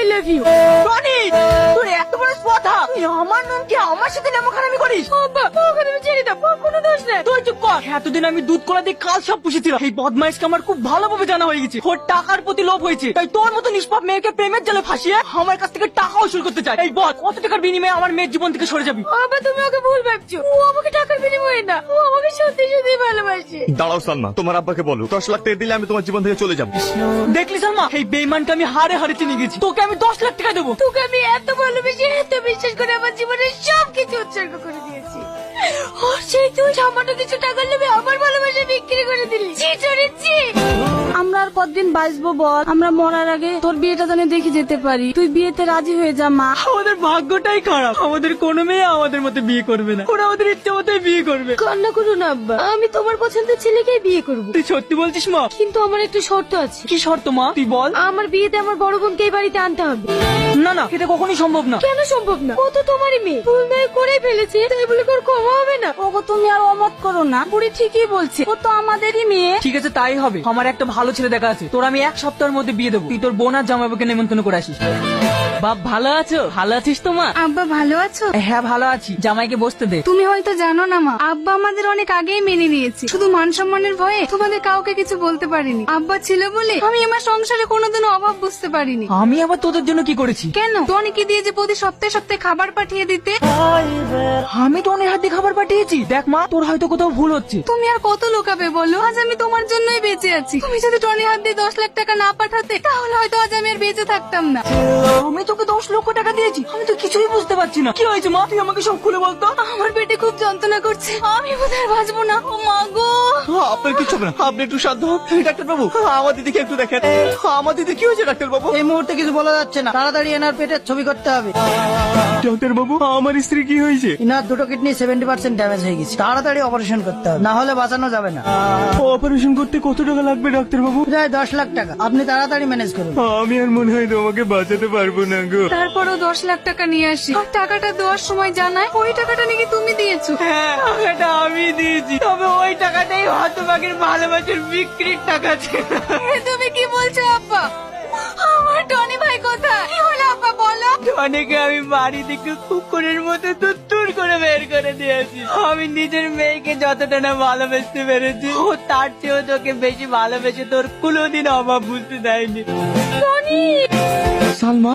I love you. Tony, তোর এত বড় কথা, তুই আমার নামকে আমার সাথে নামখানামি করিস? আব্বা, ওখানে আমি ছেড়ে দাও, ওর কোনো দোষ নেই। তুই চুপ কর। এতদিন আমি দুধ কলা দিয়ে কাল সব পুষেছিলাম। এই বদমাইশকে আমার খুব ভালোভাবে জানা হয়ে গেছে। ওর টাকার প্রতি লোভ হয়েছে, তাই তোর মতো নিষ্পাপ মেয়েকে প্রেমের জালে ফাঁসিয়ে আমার কাছ থেকে টাকা উসুল করতে চায়। এই বল, কত টাকার বিনিময়ে আমার মেয়ের জীবন থেকে সরে যাবি? আব্বা, তুমি ওকে ভুল ভাবছো। ও আমাকে টাকার বিনিময়ে না, ও আমাকে সত্যি সত্যি ভালোবাসে। দাঁড়াও সালমা, তোমার আব্বাকে বলো 10 লাখ টাকা দিলে আমি তোমার জীবন থেকে চলে যাবো। দেখলি সালমা, এই বেইমানকে আমি হারে হারে চিনে গেছি। তোকে আমি 10 লাখ টাকা দেবো। তোকে আমি এত ভালোবেসে, এত বিশ্বাস করে আমার জীবনের সবকিছু উৎসর্গ করে দিয়েছি। ওর সেই তুই সামান্য কিছু টাকা নেবে আমার ভালোবাসা বিক্রি করে দিলি। আমরা আর কতদিন বাঁচবো বল? আমরা মরার আগে তোর বিয়েটা জানি দেখে যেতে পারি। তুই বিয়েতে রাজি হয়ে যা মা। আমাদের ভাগ্যটাই খারাপ, আমাদের কোনো মেয়ে আমাদের মতো বিয়ে করবে না। ওরা আমাদের ইচ্ছে মতোই বিয়ে করবে। কান্না করুন আব্বা, আমি তোমার পছন্দের ছেলেকেই বিয়ে করবো। তুই সত্যি বলছিস মা? কিন্তু আমার একটা শর্ত আছে। কি শর্ত মা, তুই বল। আমার বিয়েতে আমার বড় বোনকে এই বাড়িতে আনতে হবে। না না, এটা কখনোই সম্ভব না। কেন সম্ভব না? ও তো তোমারই মেয়ে, ভুল নয় করেই ফেলেছে, তাই বলে তোর ক্ষমা হবে না? ওগো, তুমি আর অমত করো না, বুড়ি ঠিকই বলছে, ও তো আমাদেরই মেয়ে। ঠিক আছে, তাই হবে। আমার একটা ভালো ছেলে দেখা আছে, তোর আমি 1 সপ্তাহের মধ্যে বিয়ে দেবো। তুই তোর বোন আর জামাইবাবুকে নেমন্তন্ন করে আসিস। বাপ, ভালো আছো? ভালো আছিস তো মা? আব্বা ভালো আছো? হ্যাঁ ভালো আছি। জামাইকে বসতে দে। তুমি হয়তো জানো না মা, আব্বা আমাদের অনেক আগেই মেনে নিয়েছে। শুধু মান সম্মানের ভয়ে তোমাদের কাউকে কিছু বলতে পারিনি। আব্বা ছিল বলে আমি আমার সংসারে কোনোদিনও অভাব বুঝতে পারিনি। আমি আবার তোদের জন্য কি করেছি? কেন, টনিকে দিয়ে যে প্রতি সপ্তাহে সপ্তাহে খাবার পাঠিয়ে দিতে। আমি তো অনেক হাতে খাবার পাঠিয়েছি। দেখ মা, তোর হয়তো কোথাও ভুল হচ্ছে। তুমি আর কত লোকাবে বলো? আজ আমি তোমার জন্যই বেঁচে আছি। তুমি যদি টনির হাত দিয়ে 10 লাখ টাকা না পাঠাতে, তাহলে হয়তো আজ আমি আর বেঁচে থাকতাম না। আমি তোকে 10 লক্ষ টাকা দিয়েছি, আমি তো কিছুই বুঝতে পারছি না। কি হয়েছে মা, তুই আমাকে সব খুলে বলতো। আমার পেটে খুব যন্ত্রণা করছে, আমি বোধহয় বাঁচবো না। ও মা গো। আপনার কিছু হবে না, আপনি একটু শান্ত হন। ডাক্তার বাবু, আমার দিদিকে একটু দেখেন। আমার দিদি কি হয়েছে ডাক্তার বাবু? এই মুহূর্তে কিছু বলা যাচ্ছে না, তাড়াতাড়ি এনার পেটের ছবি করতে হবে। ডাক্তার বাবু, আমার স্ত্রী কি হয়েছে? ইনার দুটো কিডনি 70% ড্যামেজ হয়ে গেছে, তাড়াতাড়ি অপারেশন করতে হবে, না হলে বাঁচানো যাবে না। অপারেশন করতে কত টাকা লাগবে ডাক্তার বাবু? প্রায় 10 লাখ টাকা, আপনি তাড়াতাড়ি ম্যানেজ করুন। আমি আর মনে হয় তোমাকে বাঁচাতে পারবো না গো। তারপরও 10 লাখ টাকা নিয়ে আসি, আর টাকাটা দেওয়ার সময় জানায় ওই টাকাটা নাকি তুমি দিয়েছো। হ্যাঁ, টাকাটা আমি দিয়েছি, তবে ওই টাকাটাই হতভাগের ভালোবাসার বিক্রির টাকা ছিল। এ তুমি কি বলছো আব্বা? আমার টনি ভাই কোথায়? কি হলো আব্বা বলো? অনেকে আমি বাড়ি থেকে কুকুরের মতো তুত্তুর করে বের করে দিয়েছি। আমি নিজের মেয়েকে যতটা না ভালোবাসতে পেরেছি, ও তার চেয়েও তোকে বেশি ভালোবেসে তোর কোনোদিন অভাব বুঝতে দেয়নি। টনি। সালমা।